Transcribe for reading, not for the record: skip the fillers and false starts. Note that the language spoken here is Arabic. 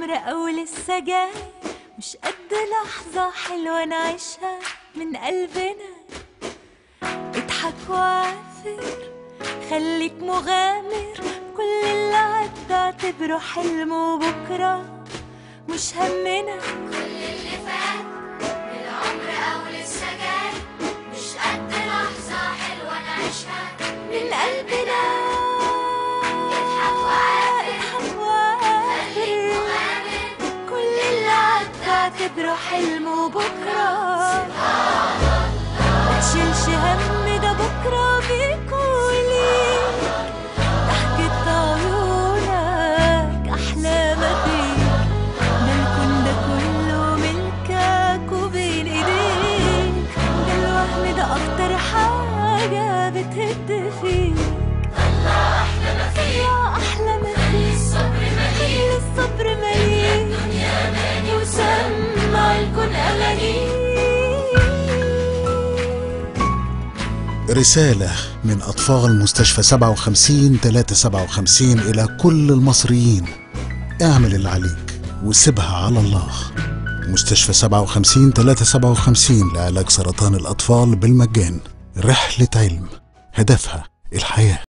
العمر أو لسه جاي، مش قد لحظة حلوة نعيشها من قلبنا. اضحك وعافر، خليك مغامر، كل اللي عدى اعتبره حلم وبكرة مش همنا. كل اللي فات من العمر أو لسه جاي، مش قد لحظة حلوة نعيشها من قلبنا. اضحك وعافر، خليك مغامر، كل اللي عدى اعتبره حلم وبكرة متشيلش هم، ده بكرة بيكون ليك ضحكة عيونك أحلى ما فيك. ده الكون ده كله ملكك وبين إيديك، ده الوهم ده أكتر حاجة بتهد فيك. طلع أحلى ما فيك، طلع أحلى ما فيك، الصبر مليك، الصبر مليك، الدنيا مليك، وسمع الكون أغانيك. رسالة من أطفال مستشفى 57-357 إلى كل المصريين: اعمل اللي عليك وسيبها على الله. مستشفى 57-357 لعلاج سرطان الأطفال بالمجان، رحلة علم هدفها الحياة.